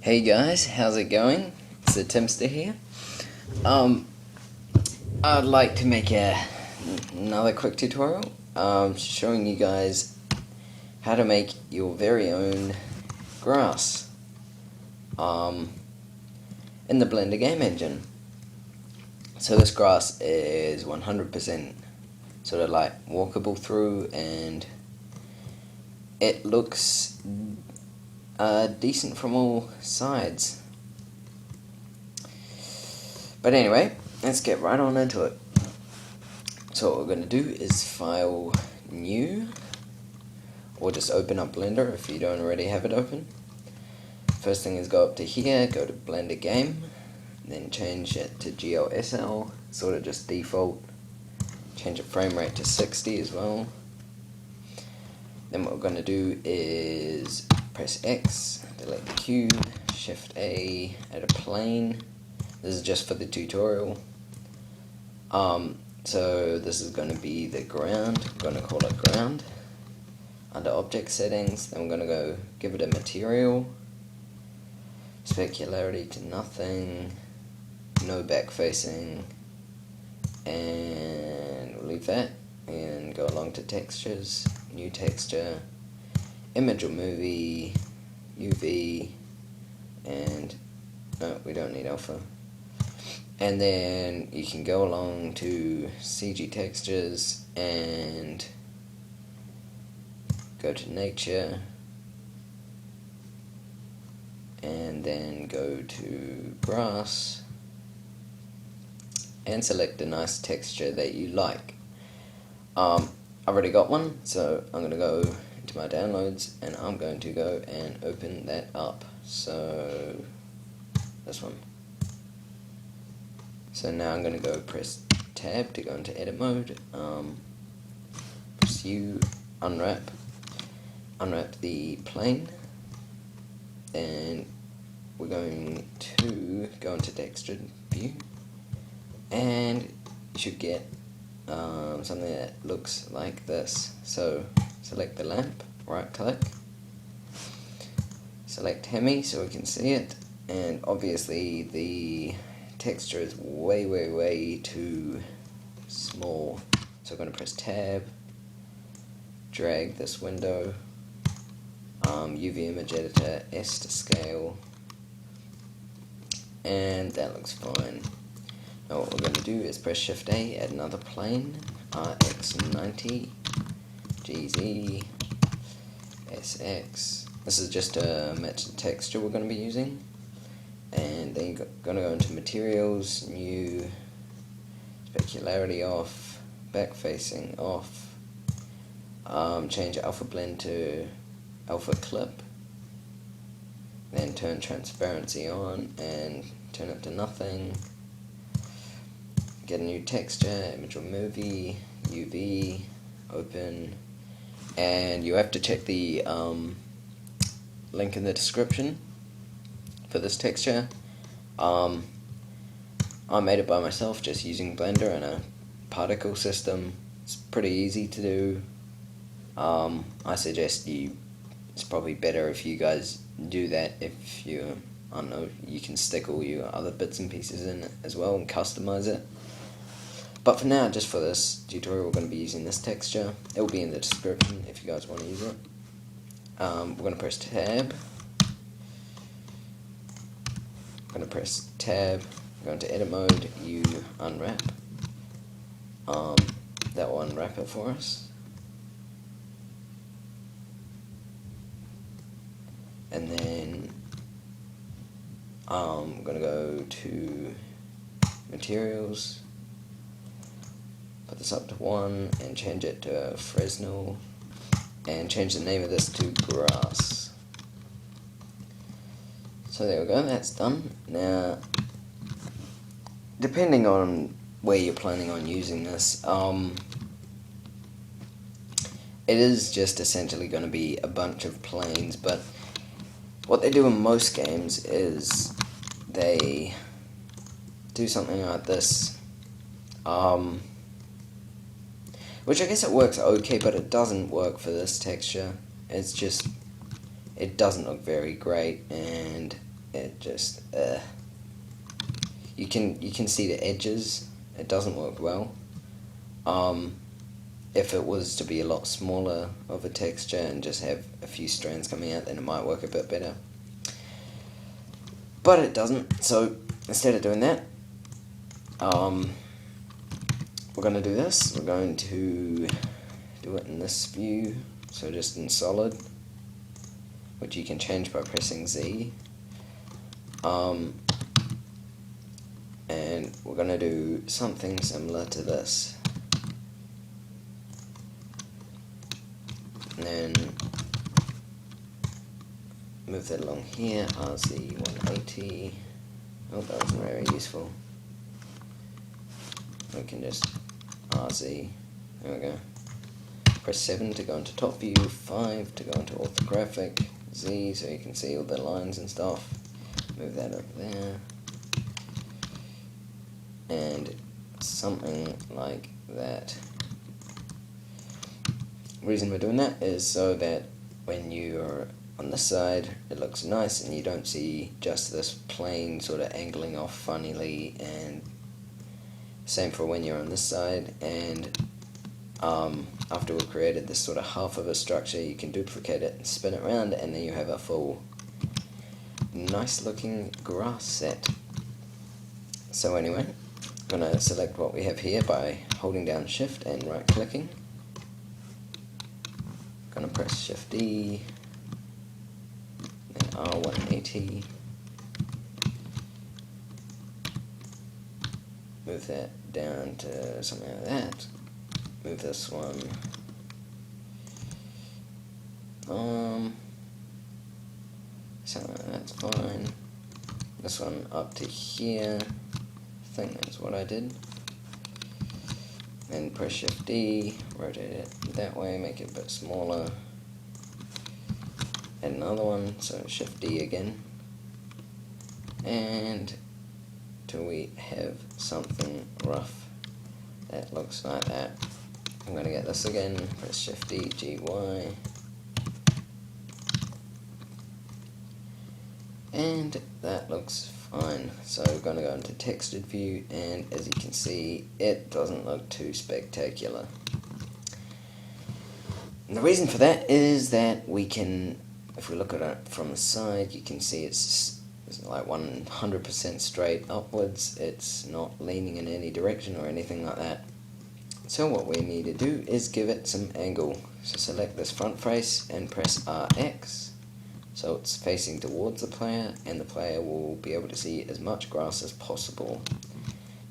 Hey guys, how's it going? It's the Timster here. I'd like to make another quick tutorial showing you guys how to make your very own grass in the Blender game engine. So this grass is 100% sort of like walkable through, and it looks decent from all sides. But anyway, let's get right on into it. So what we're going to do is file new, or just open up Blender if you don't already have it open. First thing is go up to here, go to Blender Game, then change it to GLSL, sort of just default. Change the frame rate to 60 as well. Then what we're going to do is press X, delete the cube, Shift A, add a plane. This is just for the tutorial. So this is going to be the ground. We're going to call it ground. Under object settings, then we're going to go give it a material. Specularity to nothing. No back facing. And we'll leave that. And go along to textures. New texture. Image or movie. UV. And no, we don't need alpha. And then you can go along to CG textures and go to nature, and then go to grass and select a nice texture that you like. I've already got one, so I'm going to go into my downloads and I'm going to go and open that up. So this one. So now I'm going to go press tab to go into edit mode, press U, unwrap the plane, then we're going to go into textured view, and you should get something that looks like this. So select the lamp, right click, select Hemi so we can see it, and obviously the texture is way too small, so I'm going to press tab, drag this window, UV image editor, S to scale, and that looks fine. Now what we're going to do is press Shift A, add another plane, RX90, GZ, SX. This is just to match the texture we're going to be using. And then you're going to go into materials, new, specularity off, back facing off, change alpha blend to alpha clip, then turn transparency on and turn it to nothing, get a new texture, image or movie, UV, open, and you have to check the link in the description for this texture. I made it by myself just using Blender and a particle system. It's pretty easy to do. I suggest it's probably better if you guys do that. If you, I don't know, you can stick all your other bits and pieces in it as well and customize it. But for now, just for this tutorial, we're going to be using this texture. It will be in the description if you guys want to use it. We're going to press tab. I'm going to press tab, go into edit mode, U, unwrap. That will unwrap it for us. And then I'm going to go to materials, put this up to 1 and change it to Fresnel, and change the name of this to grass. So there we go, that's done. Now, depending on where you're planning on using this, it is just essentially going to be a bunch of planes, but what they do in most games is they do something like this, which I guess it works okay, but it doesn't work for this texture. It's just, it doesn't look very great, and it just you can see the edges. It doesn't work well. If it was to be a lot smaller of a texture and just have a few strands coming out, then it might work a bit better. But it doesn't, so instead of doing that, we're going to do this. We're going to do it in this view, so just in solid, which you can change by pressing Z. And we're going to do something similar to this. And then move that along here, RZ 180. Oh, that wasn't very useful. We can just RZ, there we go. Press 7 to go into top view, 5 to go into orthographic, Z so you can see all the lines and stuff. Move that over there. And something like that. The reason we're doing that is so that when you're on this side it looks nice and you don't see just this plane sort of angling off funnily, and same for when you're on this side. And after we've created this sort of half of a structure, you can duplicate it and spin it around, and then you have a full nice looking grass set. So anyway, I'm going to select what we have here by holding down Shift and right clicking. Going to press Shift D, then R180, move that down to something like that, move this one, something like that's fine, this one up to here, I think that's what I did. Then press Shift D, rotate it that way, make it a bit smaller. Add another one, so Shift D again. And till we have something rough that looks like that. I'm going to get this again, press Shift D, GY. And that looks fine. So we're going to go into textured view, and as you can see, it doesn't look too spectacular. And the reason for that is that we can, if we look at it from the side, you can see it's like 100% straight upwards. It's not leaning in any direction or anything like that. So what we need to do is give it some angle. So select this front face and press RX. So it's facing towards the player, and the player will be able to see as much grass as possible.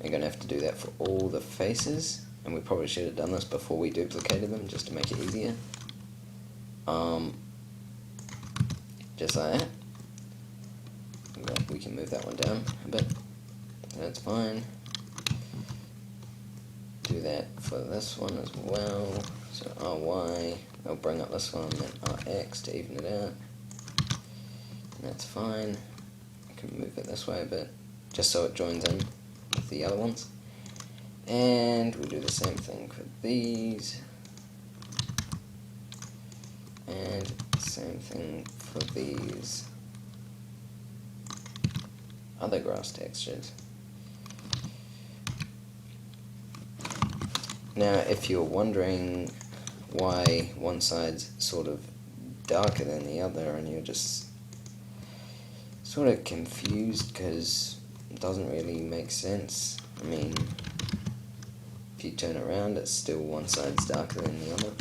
We're going to have to do that for all the faces, and we probably should have done this before we duplicated them just to make it easier. Just like that. We can move that one down a bit. That's fine. Do that for this one as well. So RY, I'll bring up this one, then RX to even it out. That's fine. I can move it this way a bit, just so it joins in with the other ones. And we'll do the same thing for these. And same thing for these other grass textures. Now, if you're wondering why one side's sort of darker than the other, and you're just sort of confused because it doesn't really make sense. I mean, if you turn around, it's still one side's darker than the other.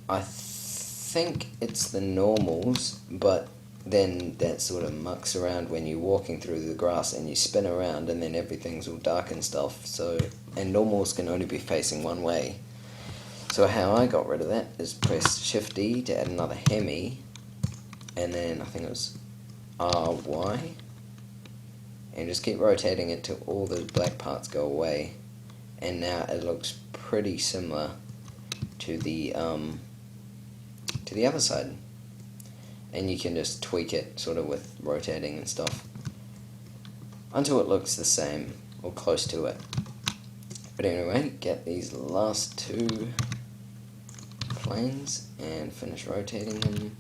I think it's the normals, but then that sort of mucks around when you're walking through the grass and you spin around, and then everything's all dark and stuff. So, and normals can only be facing one way. So how I got rid of that is press Shift D to add another hemi, and then I think it was RY, and just keep rotating it till all the black parts go away, and now it looks pretty similar to the other side. And you can just tweak it sort of with rotating and stuff until it looks the same or close to it. But anyway, get these last two planes and finish rotating them.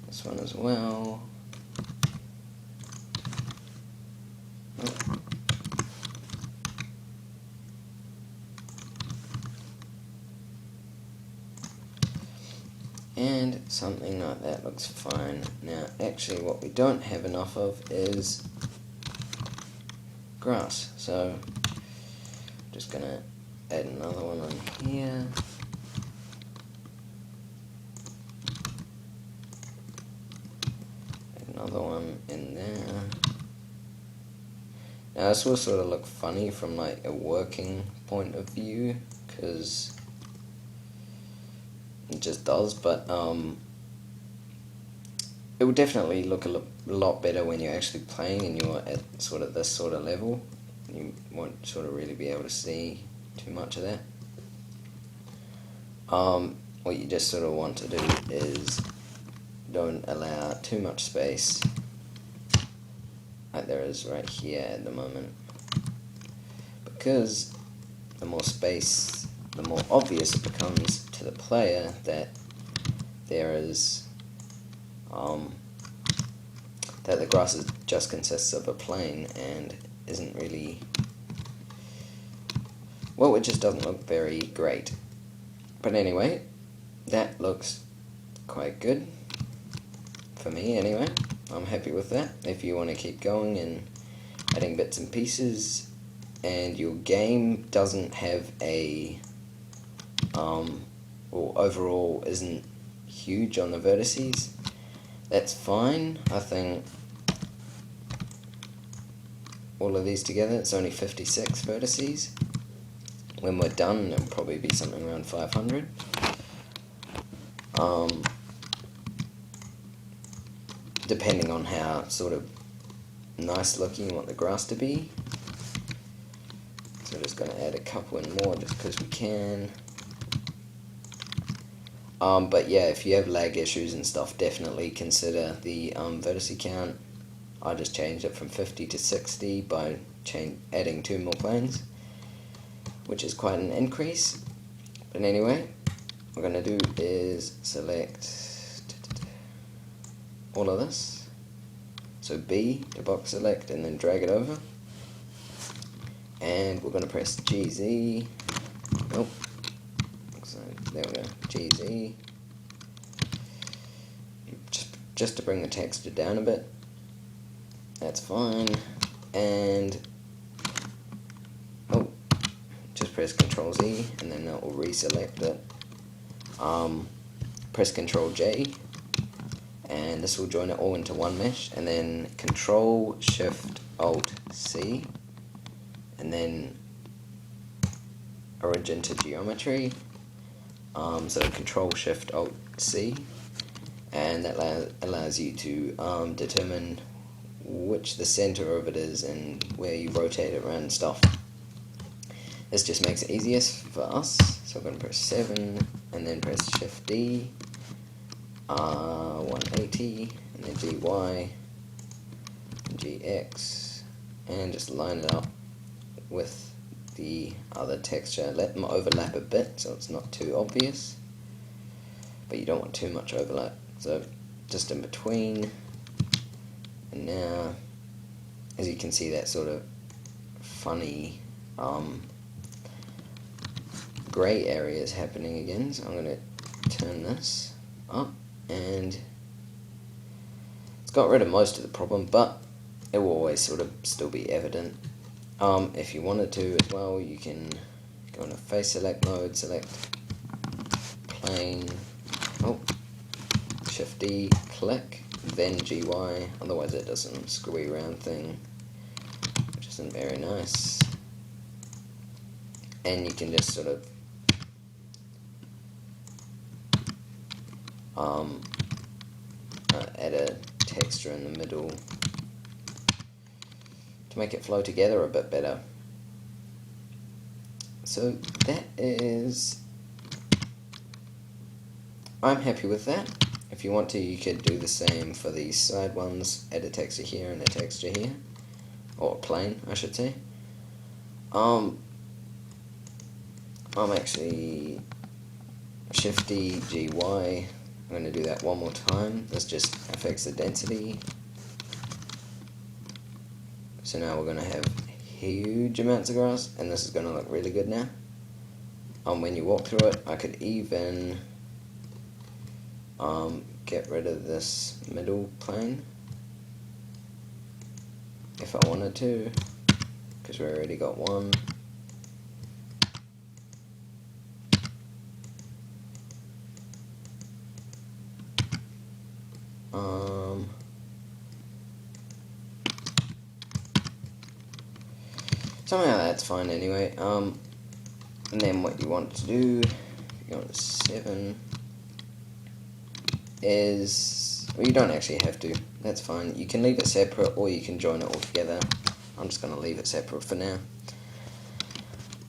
This one as well. Oh. And something like that looks fine. Now, actually what we don't have enough of is grass. So, I'm just going to add another one on here. Add another one in there. Now, this will sort of look funny from like a working point of view, because it just does, but it will definitely look a lot better when you're actually playing and you're at sort of this sort of level. You won't sort of really be able to see too much of that. What you just sort of want to do is don't allow too much space like there is right here at the moment, because the more space, the more obvious it becomes to the player that there is that the grass just consists of a plane and isn't really, well, it just doesn't look very great. But anyway, that looks quite good for me anyway. I'm happy with that. If you want to keep going and adding bits and pieces, and your game doesn't have a or overall isn't huge on the vertices, that's fine. I think all of these together, it's only 56 vertices. When we're done, it'll probably be something around 500. Depending on how sort of nice looking you want the grass to be. So we're just going to add a couple in more just because we can. But yeah, if you have lag issues and stuff, definitely consider the vertice count. I just changed it from 50 to 60 by adding 2 more planes, which is quite an increase. But anyway, what we're going to do is select all of this. So B to box select and then drag it over. And we're going to press GZ. Nope. So there we go. GZ. Just to bring the texture down a bit. That's fine. And just press Ctrl Z and then that will reselect it. Press Ctrl J and this will join it all into one mesh, and then Control Shift Alt C and then origin to geometry. So Control Shift Alt C, and that allows you to determine which the center of it is and where you rotate it around and stuff. This just makes it easiest for us. So I'm going to press 7 and then press Shift D, 180, and then GY, and GX, and just line it up with the other texture. Let them overlap a bit so it's not too obvious, but you don't want too much overlap. So just in between, and now, as you can see, that sort of funny grey area is happening again. So I'm going to turn this up, and it's got rid of most of the problem, but it will always sort of still be evident. If you wanted to as well, you can go into face select mode, select plane, Shift D, click, then GY, otherwise it does some screwy round thing, which isn't very nice. And you can just sort of add a texture in the middle to make it flow together a bit better. So that is, I'm happy with that. If you want to, you could do the same for these side ones, add a texture here and a texture here, or a plane I should say. I'm actually Shift D, GY, I'm going to do that one more time. This just affects the density. So now we're going to have huge amounts of grass, and this is going to look really good now. When you walk through it, I could even get rid of this middle plane if I wanted to, because we already got one. Somehow that's fine anyway. And then what you want to do, if you want 7, is, well, you don't actually have to, that's fine. You can leave it separate or you can join it all together. I'm just going to leave it separate for now.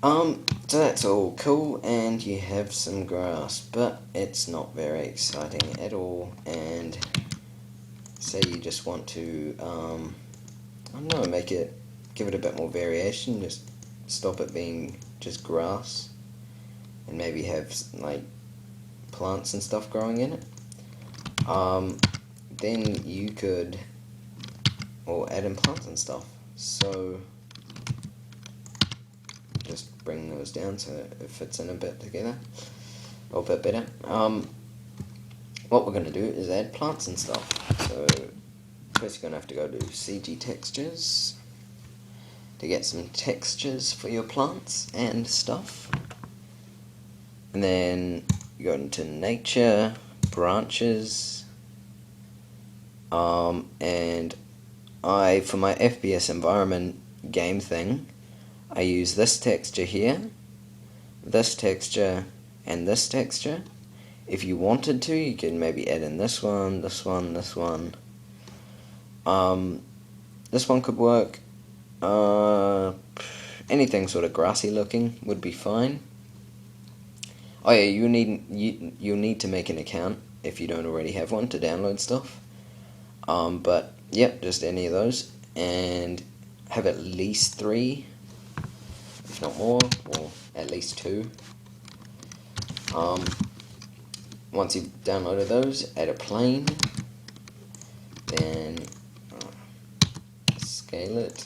So that's all cool, and you have some grass, but it's not very exciting at all. And say you just want to, I don't know, give it a bit more variation, just stop it being just grass, and maybe have like plants and stuff growing in it. Then you could, or add in plants and stuff. So just bring those down so it fits in a bit together, or a bit better. What we're going to do is add plants and stuff. So first you're going to have to go to CG Textures to get some textures for your plants and stuff. And then you go into Nature, Branches, and for my FPS environment game thing, I use this texture here, this texture, and this texture. If you wanted to, you can maybe add in this one, this one, this one. This one could work. Anything sort of grassy looking would be fine. Oh yeah, you'll need to make an account if you don't already have one to download stuff. But yep, just any of those, and have at least 3, if not more, or at least 2. Once you've downloaded those, add a plane, then scale it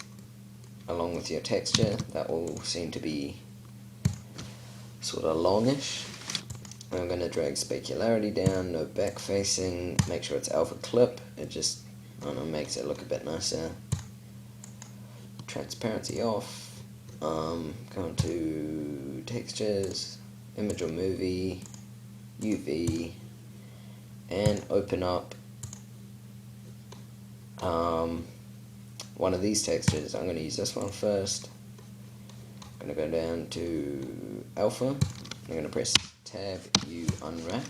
along with your texture. That will seem to be sort of longish. I'm going to drag specularity down, no back facing, make sure it's alpha clip. It just, I don't know, makes it look a bit nicer. Transparency off. Going to textures, image or movie, UV, and open up one of these textures. I'm going to use this one first. I'm going to go down to alpha. I'm going to press Tab U unwrap,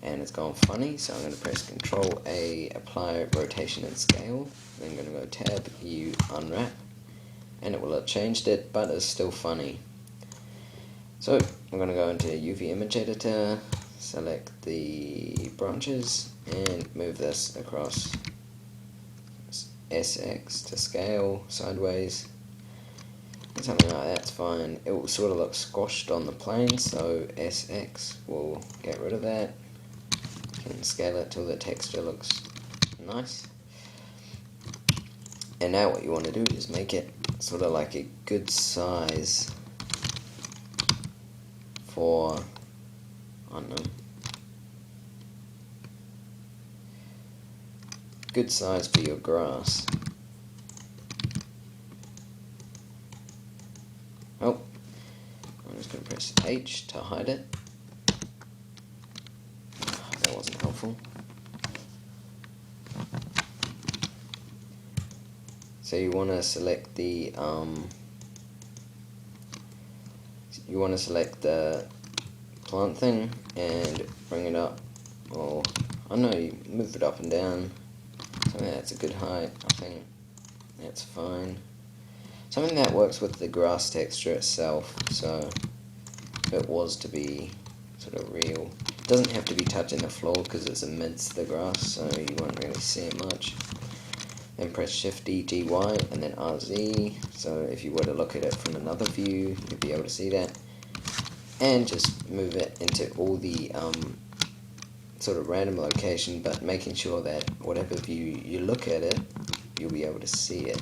and it's gone funny, so I'm going to press Control A, apply rotation and scale. Then I'm going to go Tab U unwrap, and it will have changed it, but it's still funny. So I'm going to go into UV image editor, select the branches, and move this across SX to scale sideways. Something like that's fine. It will sort of look squashed on the plane, so SX will get rid of that. You can scale it till the texture looks nice. And now what you want to do is make it sort of like a good size for, I don't know, good size for your grass. Oh, I'm just going to press H to hide it. That wasn't helpful. So you want to select the plant thing and bring it up, or I don't know, you move it up and down. Something that's a good height. I think that's fine. Something that works with the grass texture itself, so if it was to be sort of real, it doesn't have to be touching the floor because it's amidst the grass, so you won't really see it much. Then press Shift D, G, Y, and then RZ, so if you were to look at it from another view, you'd be able to see that. And just move it into all the sort of random location, but making sure that whatever view you look at it, you'll be able to see it.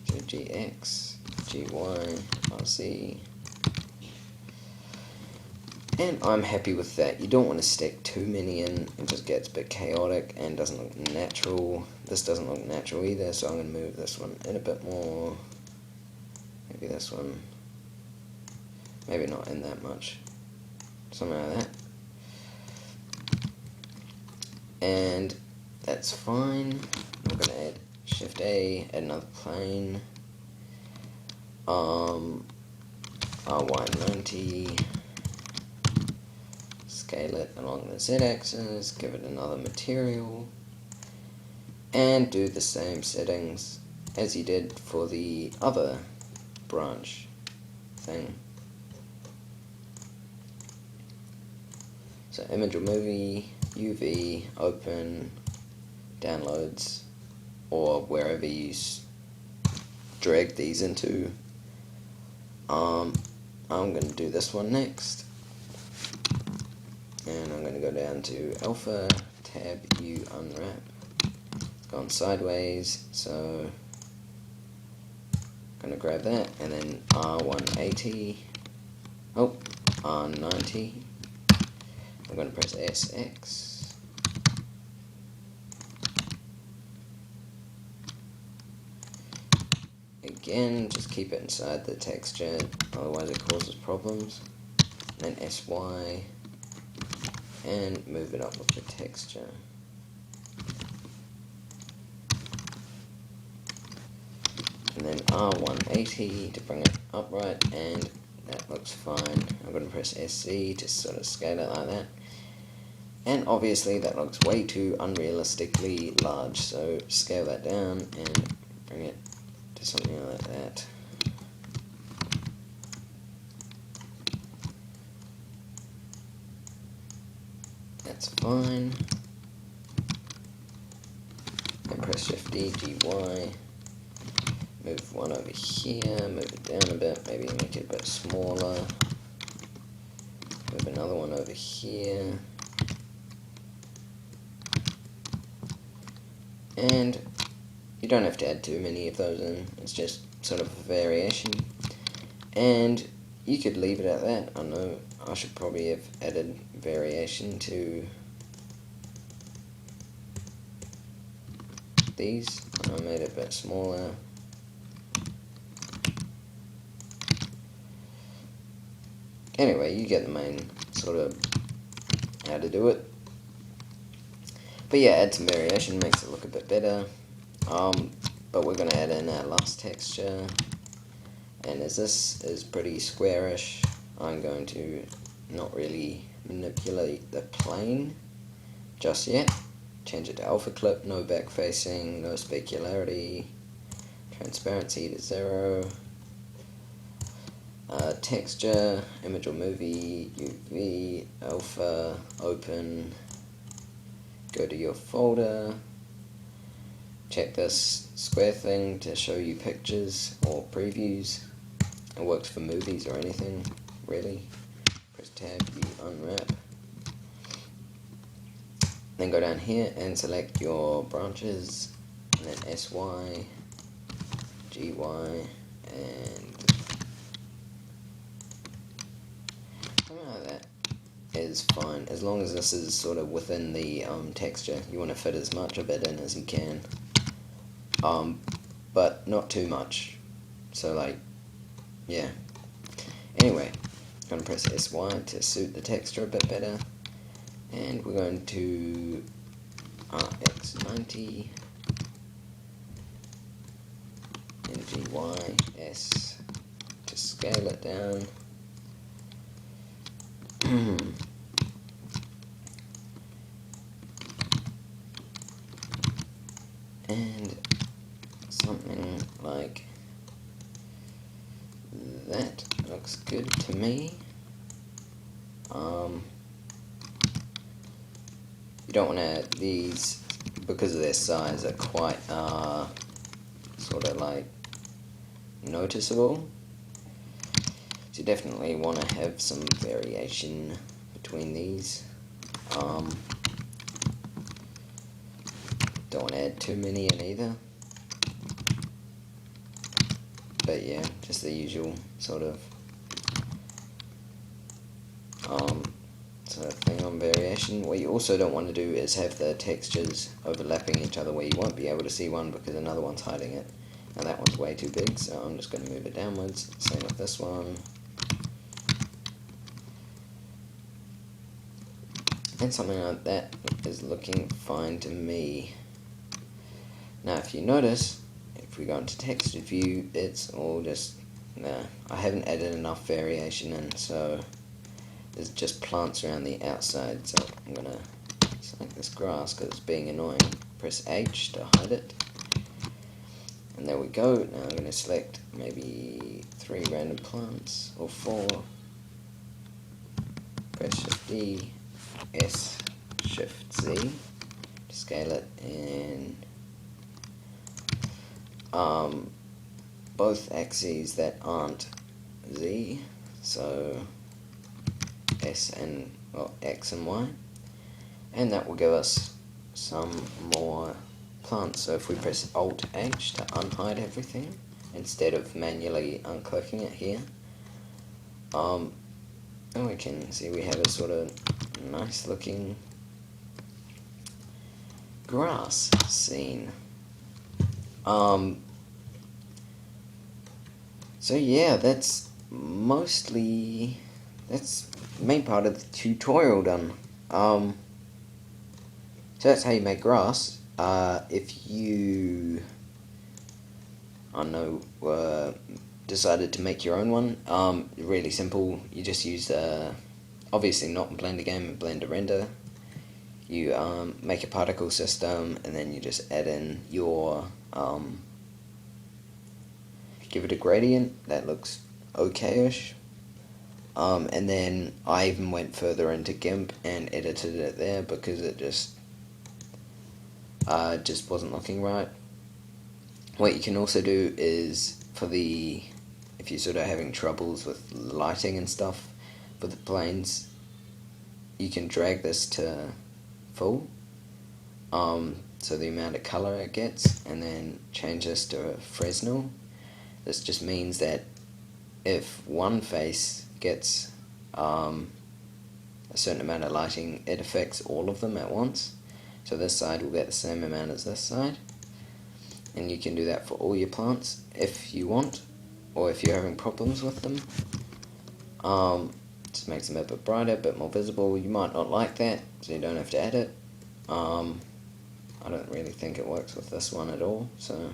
So GX, GY, RC. And I'm happy with that. You don't want to stick too many in, it just gets a bit chaotic and doesn't look natural. This doesn't look natural either, so I'm going to move this one in a bit more. Maybe this one. Maybe not in that much. Something like that. And that's fine. I'm going to add Shift A, add another plane. RY90. Scale it along the Z-axis, give it another material, and do the same settings as you did for the other branch thing. So image or movie, UV, open, downloads, or wherever you drag these into. I'm going to do this one next. And I'm going to go down to Alpha, Tab, U, Unwrap. It's gone sideways, so I'm going to grab that, and then R180, R90. I'm going to press SX. Again, just keep it inside the texture, otherwise it causes problems. And then SY. And move it up with the texture. And then R180 to bring it upright, and that looks fine. I'm going to press SC to sort of scale it like that. And obviously that looks way too unrealistically large, so scale that down and bring it to something like that. That's fine. And press Shift D, GY. Move one over here, move it down a bit, maybe make it a bit smaller. Move another one over here. And you don't have to add too many of those in, it's just sort of a variation. And you could leave it at that. I know I should probably have added variation to these. I made it a bit smaller. Anyway, you get the main sort of how to do it. But yeah, add some variation, makes it look a bit better. But we're going to add in our last texture. And as this is pretty squarish, I'm going to not really manipulate the plane just yet. Change it to alpha clip, no back facing, no specularity, transparency to 0. Texture, image or movie, UV, alpha, open, go to your folder, check this square thing to show you pictures or previews. It works for movies or anything, really. Press tab, U, unwrap. Then go down here and select your branches, and then SY, GY, and something like that is fine, as long as this is sort of within the texture. You want to fit as much of it in as you can, but not too much, so like, yeah. Anyway, I'm going to press SY to suit the texture a bit better, and we're going to RX90 and GYS to scale it down. And something like that looks good to me. You don't want to, these, because of their size, are quite sort of like noticeable. So you definitely want to have some variation between these. Don't want to add too many in either. But yeah, just the usual sort of thing on variation. What you also don't want to do is have the textures overlapping each other where you won't be able to see one because another one's hiding it. And that one's way too big, so I'm just going to move it downwards. Same with this one. And something like that is looking fine to me. Now if you notice, if we go into texture view, it's all just, I haven't added enough variation in, so there's just plants around the outside. So I'm going to select this grass because it's being annoying. Press H to hide it. And there we go. Now I'm going to select maybe 3 random plants, or 4. Press Shift D, S, Shift Z to scale it, and both axes that aren't Z, so S and, well, X and Y, and that will give us some more plants. So if we press Alt H to unhide everything instead of manually unclicking it here, and we can see we have a sort of nice looking grass scene. So yeah, that's the main part of the tutorial done. So that's how you make grass. If you, decided to make your own one, really simple. You just use obviously not in Blender Game, in Blender Render. You make a particle system, and then you just add in your give it a gradient that looks okay-ish. And then I even went further into GIMP and edited it there because it just wasn't looking right. What you can also do is, if you're sort of having troubles with lighting and stuff for the planes, you can drag this to full, so the amount of color it gets, and then change this to Fresnel. This just means that if one face gets a certain amount of lighting, it affects all of them at once. So this side will get the same amount as this side. And you can do that for all your plants if you want, or if you're having problems with them. Just makes them a bit brighter, a bit more visible. You might not like that, so you don't have to add it. I don't really think it works with this one at all, so I'm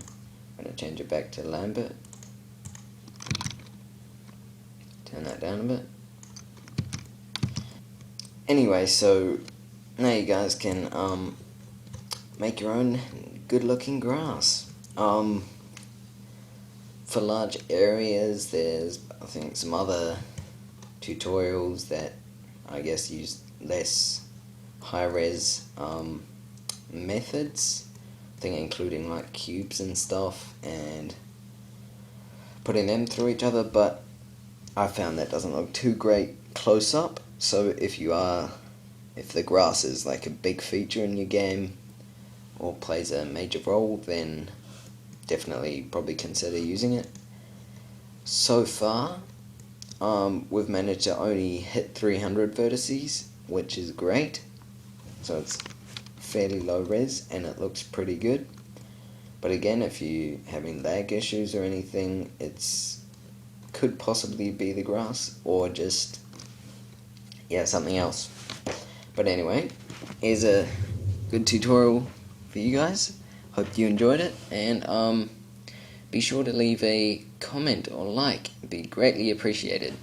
going to change it back to Lambert. Turn that down a bit. Anyway, so now you guys can make your own good looking grass. For large areas, there's, I think, some other tutorials that I guess use less high-res methods. I think including like cubes and stuff and putting them through each other, but I found that doesn't look too great close up. So if the grass is like a big feature in your game or plays a major role, then definitely probably consider using it. So far, we've managed to only hit 300 vertices, which is great. So it's fairly low res and it looks pretty good. But again, if you're having lag issues or anything, could possibly be the grass or just something else. But anyway, here's a good tutorial for you guys. Hope you enjoyed it, and be sure to leave a comment or like. It'd be greatly appreciated.